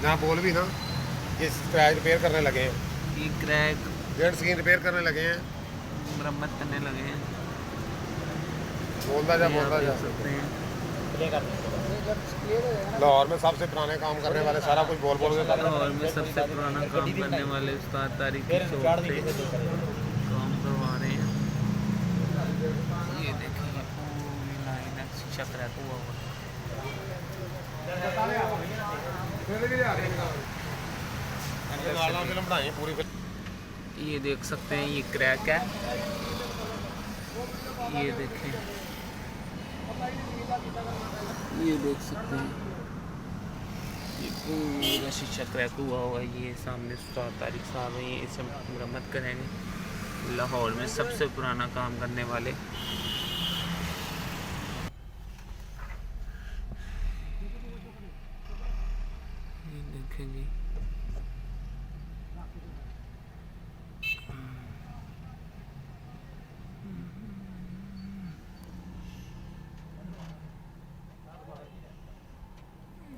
ना बोल भी ना, ये क्रैक रिपेयर करने लगे हैं, ये क्रैक जेट स्क्रीन रिपेयर करने लगे हैं, मरम्मत करने लगे हैं। बोलता जा ये आप बोलता जा। देख सकते हैं। लाहौर में सबसे पुराने काम करने वाले सारा कुछ बोल बोल के कर रहे लाहौर में सबसे पुराना काम करने वाले उस्ताद तारिक की शॉप से काम करवा रहे हैं। ये देखिए पूरी लाइन है, शीशा क्रैक हुआ हुआ। ये देख सकते हैं, ये क्रैक है। ये देखें, ये देख सकते हैं, ये पूरा शीशा क्रैक हुआ हुआ। ये सामने उस्ताद तारिक साहब हैं, ये इसे मरम्मत करेंगे। लाहौर में सबसे पुराना काम करने वाले। ये देखें जी,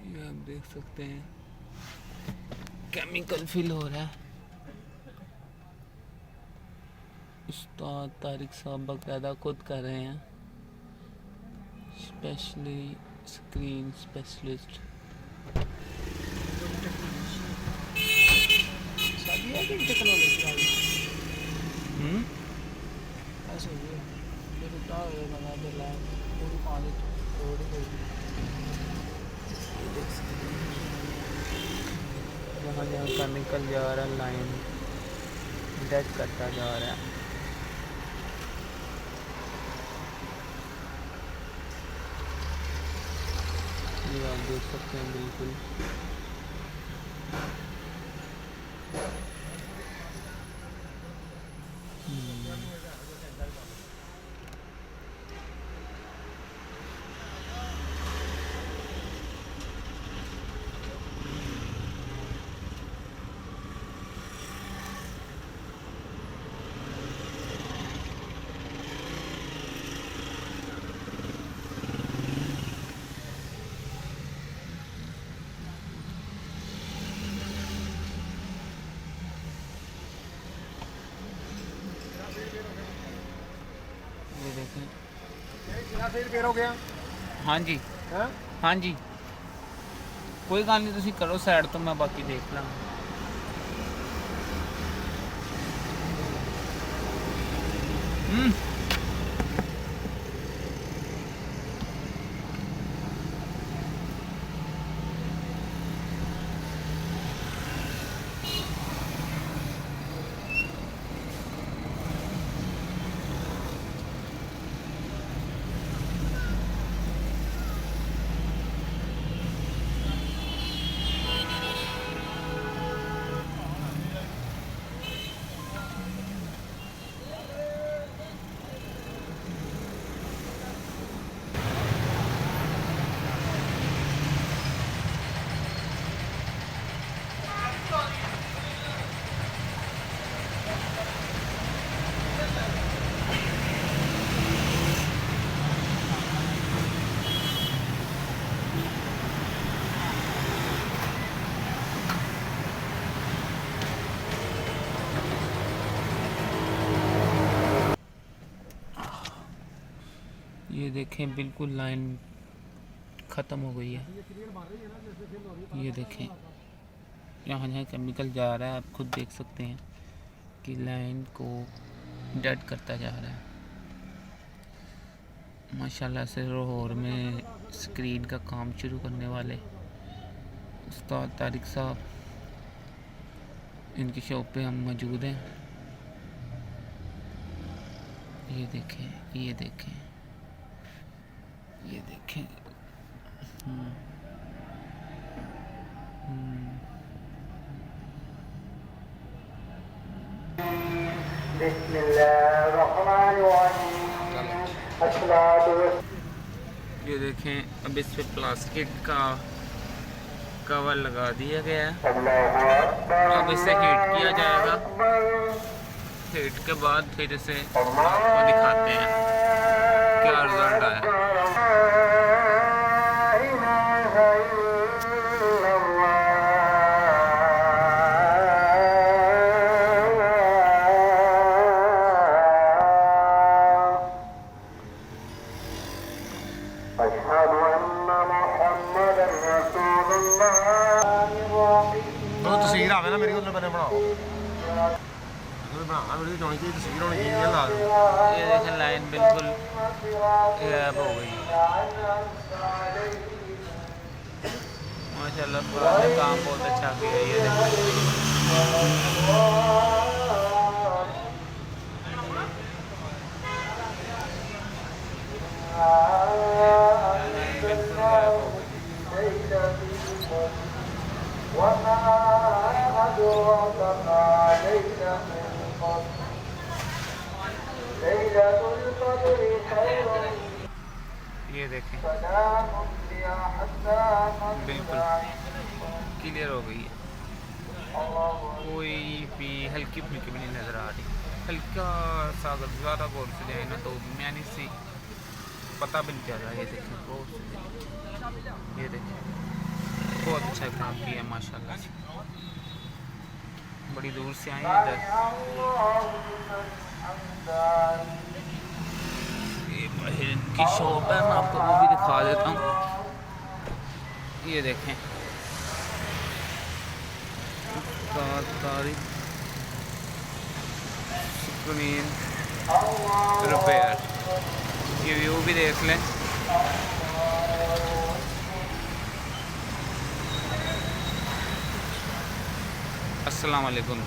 ये आप देख सकते हैं, केमिकल फिल हो रहा है। उस्ताद तारिक साहब बाकायदा खुद कर रहे हैं, स्पेशली स्क्रीन स्पेशलिस्ट। जहाँ जहाँ का निकल जा रहा है, लाइन डेड करता जा रहा है। ये आप देख सकते हैं बिल्कुल। ये देखें, रिपेयर हो गया। हाँ जी, हैं? हाँ जी, कोई गल नहीं, तुसी करो साइड तो मैं बाकी देख ला। ये देखें, बिल्कुल लाइन ख़त्म हो गई है। ये देखें, यहाँ जहाँ केमिकल जा रहा है, आप खुद देख सकते हैं कि लाइन को डेड करता जा रहा है। माशाल्लाह से लाहौर में स्क्रीन का काम शुरू करने वाले उस्ताद तारिक साहब, इनकी शॉप पे हम मौजूद हैं। ये देखें, ये देखें, ये देखें। ये देखें, अब इस पे प्लास्टिक का कवर लगा दिया गया है। अब इसे हीट किया जाएगा। हीट के बाद फिर इसे आपको दिखाते हैं क्या रिजल्ट आया। जो तस्वीर आवे ना मेरी उन्हें मैंने बनाओ बनाना वीडियो चौनी चाहिए तस्वीर होनी चाहिए ला दो। ये देखें लाइन बिल्कुल गैप हो गई माशाल्लाह पुराने काम बहुत अच्छा किया ये देखें ये देखें बिल्कुल क्लियर हो गई है कोई भी हल्की फुल्की भी नहीं नज़र आ रही हल्का सा अगर ज़्यादा गौर से जाए ना तो मैंने सी पता भी नहीं चल रहा। ये देखें गौर से ये देखें बहुत अच्छा काम किया माशाल्लाह से बड़ी दूर से आए इधर की शॉप है मैं आपको वो भी दिखा देता हूँ। ये देखें स्क्रीन रिपेयर ये व्यू भी देख लें। अस्सलाम वालेकुम।